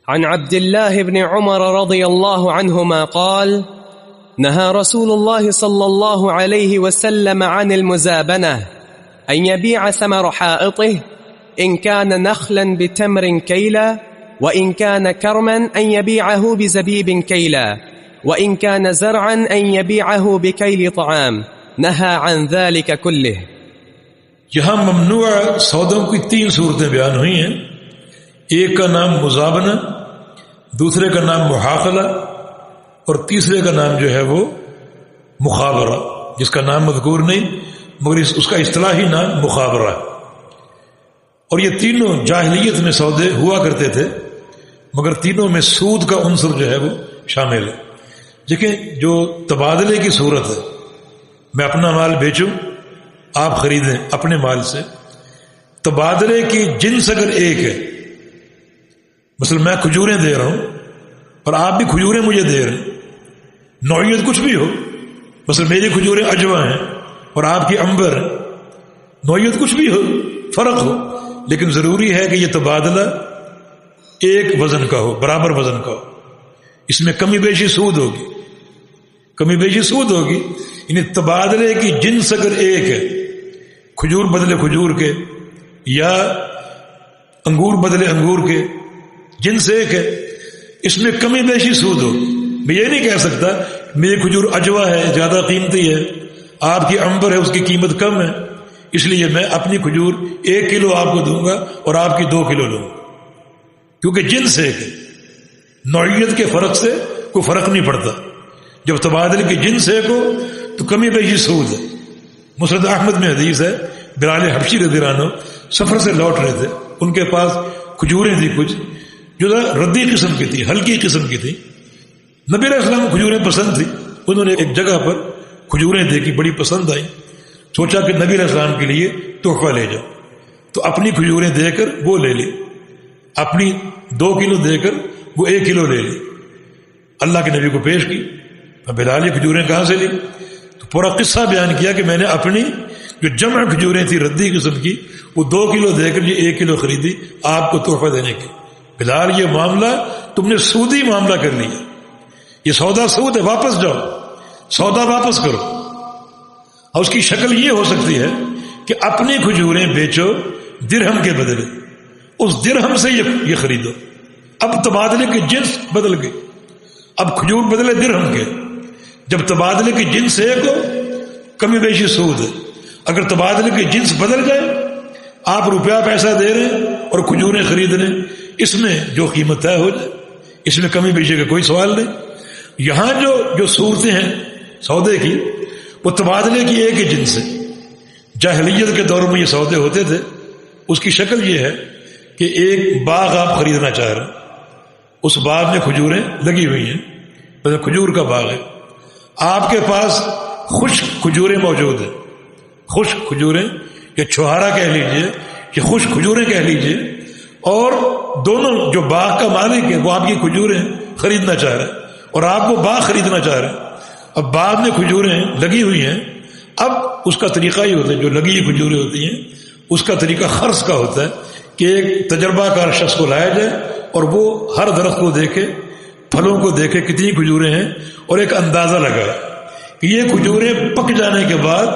عن عبد الله بن عمر رضي الله عنهما قال نهى رسول الله صلى الله عليه وسلم عن المزابنة أن يبيع ثمر حائطه إن كان نخلا بتمر كيلا وإن كان كرما أن يبيعه بزبيب كيلا وإن كان زرعا أن يبيعه بكيل طعام نهى عن ذلك كله. یہاں ممنوع سودوں کی 3 صورتیں بیان ہوئی ہیں. ایک کا نام مزابنہ، دوسرے کا نام محاقلہ، اور تیسرے کا نام جو ہے وہ مخابرہ، جس کا نام مذکور نہیں مگر اس کا اصطلاحی نام مخابرہ. اور یہ تینوں جاہلیت میں سودے ہوا کرتے تھے، مگر تینوں میں سود کا عنصر جو ہے وہ شامل ہے. دیکھیں، جو تبادلے کی صورت ہے، میں اپنا مال بیچوں، آپ خریدیں اپنے مال سے، تبادلے کی جنس اگر ایک ہے، مثلا میں کھجوریں دے رہا ہوں اور آپ بھی کھجوریں مجھے دے رہے ہیں، نوعیت کچھ بھی ہو، مثلا میری کھجوریں اجوا ہیں اور آپ کی عنبر، نوعیت کچھ بھی ہو، فرق ہو، لیکن ضروری ہے کہ یہ تبادلہ ایک وزن کا ہو، برابر وزن کا ہو. اس میں کمی بیشی سود ہوگی، کمی بیشی سود ہوگی. یعنی تبادلے کی جنس اگر ایک ہے، کھجور بدلے کھجور کے یا انگور بدلے انگور کے، جنس ایک ہے، اس میں کمی بیشی سود ہوگی. میں یہ نہیں کہہ سکتا میری کھجور اجوا ہے، زیادہ قیمتی ہے، آپ کی عنبر ہے اس کی قیمت کم ہے، اس لیے میں اپنی کھجور 1 کلو آپ کو دوں گا اور آپ کی 2 کلو لوں گا، کیونکہ جنس ایک ہے. نوعیت کے فرق سے کوئی فرق نہیں پڑتا. جب تبادلے کی جنس ایک ہو تو کمی بیشی سود ہے. مسند احمد میں حدیث ہے، بلال حبشی رضی اللہ عنہ سفر سے لوٹ رہے تھے، ان کے پاس کھجوریں تھی کچھ جو ردی قسم کی تھی، ہلکی قسم کی تھی. نبی علیہ السلام کو کھجوریں پسند تھی، انہوں نے ایک جگہ پر کھجوریں دیکھی، بڑی پسند آئی، سوچا کہ نبی علیہ السلام کے لیے تحفہ لے جاؤ. تو اپنی کھجوریں دے کر وہ لے لی، اپنی 2 کلو دے کر وہ 1 کلو لے لی، اللہ کے نبی کو پیش کی. بلال یہ کھجوریں کہاں سے لی؟ تو پورا قصہ بیان کیا کہ میں نے اپنی جو جمع کھجوریں تھی ردی قسم کی وہ 2 کلو دے کر یہ 1 کلو خریدی آپ کو تحفہ دینے کی. بلال یہ معاملہ تم نے سودی معاملہ کر لیا، یہ سودا سود ہے، واپس جاؤ، سودا واپس کرو. اور اس کی شکل یہ ہو سکتی ہے کہ اپنی کھجوریں بیچو درہم کے بدلے، اس درہم سے یہ خریدو. اب تبادلے کی جنس بدل گئی، اب کھجور بدلے درہم کے. جب تبادلے کی جنس ایک ہو کمی بیشی سود ہے. اگر تبادلے کی جنس بدل جائے، آپ روپیہ پیسہ دے رہے ہیں اور کھجوریں خرید رہے ہیں، اس میں جو قیمت طے ہو جائے، اس میں کمی بیشی کا کوئی سوال نہیں. یہاں جو صورتیں ہیں سودے کی، وہ تبادلے کی ایک ہی جنس ہے. جاہلیت کے دور میں یہ سودے ہوتے تھے. اس کی شکل یہ ہے کہ ایک باغ آپ خریدنا چاہ رہے ہیں، اس باغ میں کھجوریں لگی ہوئی ہیں، مطلب کھجور کا باغ ہے، آپ کے پاس خشک کھجوریں موجود ہیں، خشک کھجوریں یا چھہارا کہہ لیجئے کہ خشک کھجوریں کہہ لیجئے، اور دونوں جو باغ کا مالک ہے وہ آپ کی کھجوریں خریدنا چاہ رہے ہیں اور آپ وہ باغ خریدنا چاہ رہے ہیں. اب باغ میں کھجوریں لگی ہوئی ہیں. اب اس کا طریقہ یہ ہوتا ہے، جو لگی ہوئی کھجوریں ہوتی ہیں اس کا طریقہ خرص کا ہوتا ہے کہ ایک تجربہ کار شخص کو لایا جائے اور وہ ہر درخت کو دیکھے، پھلوں کو دیکھے کتنی کھجوریں ہیں، اور ایک اندازہ لگائے کہ یہ کھجوریں پک جانے کے بعد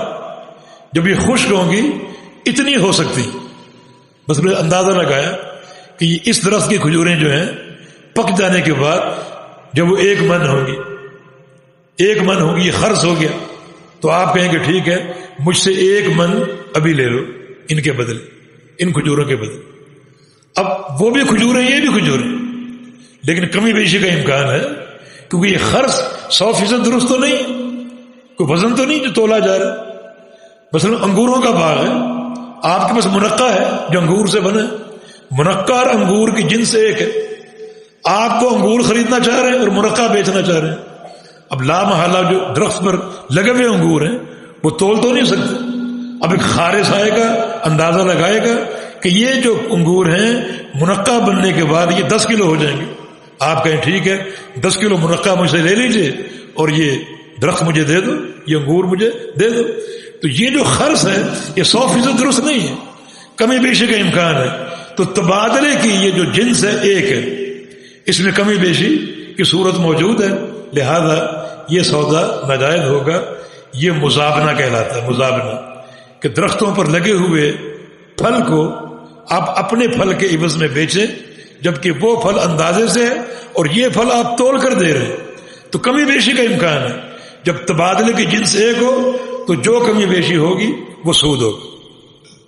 جب یہ خشک ہوں گی اتنی ہو سکتی. بس میں اندازہ لگایا کہ اس درخت کی کھجوریں جو ہیں پک جانے کے بعد جب وہ 1 من ہوگی، 1 من ہوگی، یہ خرچ ہو گیا، تو آپ کہیں گے ٹھیک ہے مجھ سے 1 من ابھی لے لو ان کے بدلے، ان کھجوروں کے بدلے. اب وہ بھی کھجوریں یہ بھی کھجوریں، لیکن کمی بیشی کا امکان ہے کیونکہ یہ خرچ 100% درست تو نہیں، کوئی وزن تو نہیں جو تولا جا رہا ہے. مثلا انگوروں کا باغ ہے، آپ کے پاس منقع ہے جو انگور سے بنا ہے، منقع اور انگور کی جنس ایک ہے. آپ تو انگور خریدنا چاہ رہے ہیں اور منقع بیچنا چاہ رہے ہیں. اب لا محالہ جو درخت پر لگے ہوئے انگور ہیں وہ تول تو نہیں سکتے. اب ایک خارس آئے گا، اندازہ لگائے گا کہ یہ جو انگور ہیں منقع بننے کے بعد یہ 10 کلو ہو جائیں گے. آپ کہیں ٹھیک ہے 10 کلو منقع مجھ سے لے لیجئے اور یہ درخت مجھے دے دو، یہ انگور مجھے دے دو. تو یہ جو خرچ ہے یہ 100% درست نہیں ہے، کمی بیشی کا امکان ہے. تو تبادلے کی یہ جو جنس ہے ایک ہے، اس میں کمی بیشی کی صورت موجود ہے، لہذا یہ سودا ناجائز ہوگا. یہ مزابنہ کہلاتا ہے. مزابنہ کہ درختوں پر لگے ہوئے پھل کو آپ اپنے پھل کے عوض میں بیچیں، جبکہ وہ پھل اندازے سے ہے اور یہ پھل آپ تول کر دے رہے ہیں، تو کمی بیشی کا امکان ہے. جب تبادلے کی جنس ایک ہو تو جو کمی بیشی ہوگی وہ سود ہوگا.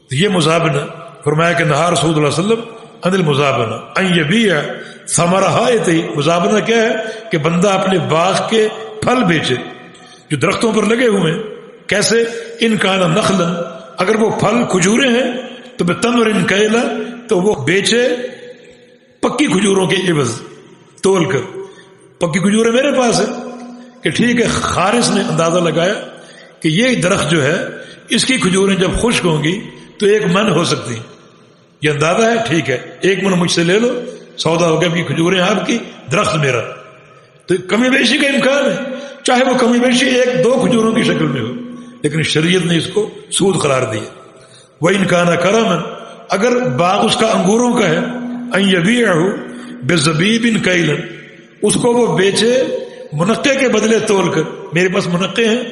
تو یہ مزابنہ. فرمایا کہ نہا رسول اللہ صلی اللہ علیہ وسلم عن المزابنہ ان یبیع ثمر حائطہ. مزابنہ کیا ہے؟ کہ بندہ اپنے باغ کے پھل بیچے جو درختوں پر لگے ہوئے ہیں. کیسے؟ ان کان نخلا، اگر وہ پھل کھجوریں ہیں تو بتمر کیلا، تو وہ بیچے پکی کھجوروں کے عوض تول کر. پکی کھجوریں میرے پاس ہے کہ ٹھیک ہے، خارس نے اندازہ لگایا کہ یہ درخت جو ہے اس کی کھجوریں جب خشک ہوں گی تو 1 من ہو سکتی ہیں. یہ اندازہ ہے، ٹھیک ہے 1 من مجھ سے لے لو، سودا ہو گیا. یہ کھجوریں آپ کی، درخت میرا. تو کمی بیشی کا امکان ہے، چاہے وہ کمی بیشی 1-2 کھجوروں کی شکل میں ہو، لیکن شریعت نے اس کو سود قرار دیا. وَإِنْ كَانَ كَرَمًا، اگر باغ اس کا انگوروں کا ہے، أَنْ يَبِيعَهُ بِالزَّبِيبٍ كَيْلًا، اس کو وہ بیچے منقع کے بدلے تول کر. میرے پاس منقع ہیں،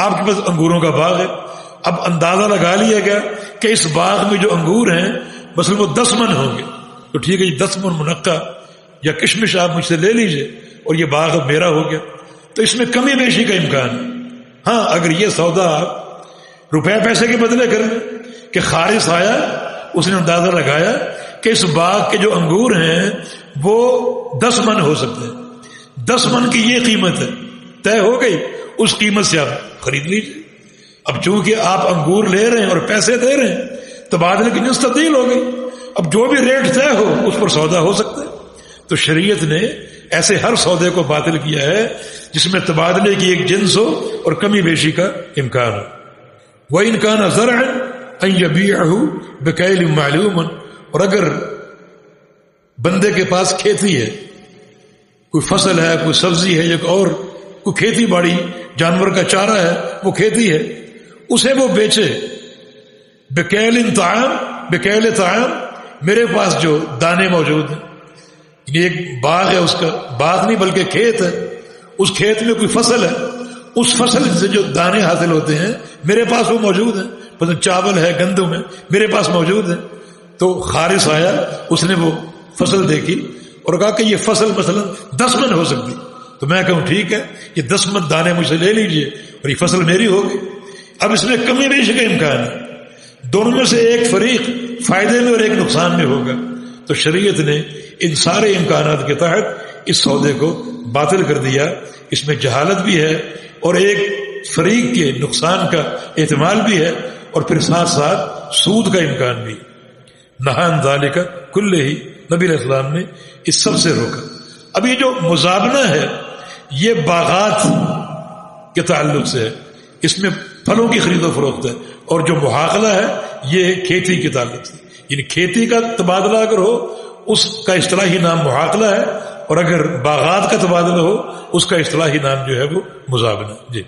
آپ کے پاس انگوروں کا باغ ہے. اب اندازہ لگا لیا گیا کہ اس باغ میں جو انگور ہیں مثلا وہ 10 من ہوں گے، تو ٹھیک ہے 10 من منقع یا کشمش آپ مجھ سے لے لیجئے اور یہ باغ اب میرا ہو گیا. تو اس میں کمی بیشی کا امکان ہے. ہاں اگر یہ سودا آپ روپے پیسے کے بدلے کر لیں کہ خارس آیا، اس نے اندازہ لگایا کہ اس باغ کے جو انگور ہیں وہ 10 من ہو سکتے ہیں، 10 من کی یہ قیمت ہے، طے ہو گئی، اس قیمت سے آپ خرید لیجیے. اب چونکہ آپ انگور لے رہے ہیں اور پیسے دے رہے ہیں، تبادلے کی جنس تبدیل ہو گئی. اب جو بھی ریٹ طے ہو اس پر سودا ہو سکتا ہے. تو شریعت نے ایسے ہر سودے کو باطل کیا ہے جس میں تبادلے کی ایک جنس ہو اور کمی بیشی کا امکان ہو. وَإِنْ كَانَ زَرْعًا أَنْ يَبِيعَهُ بِكَيْلٍ مَعْلُومٍ، اور اگر بندے کے پاس کھیتی ہے، کوئی فصل ہے، کوئی سبزی ہے، یا اور کوئی کھیتی باڑی جانور کا چارہ ہے، وہ کھیتی ہے، اسے وہ بیچے بکیل طعام، بکیل طعام، میرے پاس جو دانے موجود ہیں، یعنی ایک باغ ہے، اس کا باغ نہیں بلکہ کھیت ہے، اس کھیت میں کوئی فصل ہے، اس فصل سے جو دانے حاصل ہوتے ہیں میرے پاس وہ موجود ہیں. مثلا چاول ہے، گندم ہے، میرے پاس موجود ہیں. تو خارس آیا، اس نے وہ فصل دیکھی اور کہا کہ یہ فصل مثلا 10 من ہو سکتی. تو میں کہوں ٹھیک ہے، یہ 10 من دانے مجھ سے لے لیجئے اور یہ فصل میری ہوگی. اب اس میں کمی بیشی کا امکان ہے، دونوں میں سے ایک فریق فائدے میں اور ایک نقصان میں ہوگا. تو شریعت نے ان سارے امکانات کے تحت اس سودے کو باطل کر دیا. اس میں جہالت بھی ہے اور ایک فریق کے نقصان کا احتمال بھی ہے، اور پھر ساتھ ساتھ سود کا امکان بھی. نہان ذالک کلہ ہی، نبی علیہ السلام نے اس سب سے روکا. اب یہ جو مزابنہ ہے یہ باغات کے تعلق سے ہے، اس میں پھلوں کی خرید و فروخت ہے، اور جو محاقلہ ہے یہ کھیتی کے تعلق سے، یعنی کھیتی کا تبادلہ اگر ہو اس کا اصطلاحی نام محاقلہ ہے، اور اگر باغات کا تبادلہ ہو اس کا اصطلاحی نام جو ہے وہ مزابنہ. جی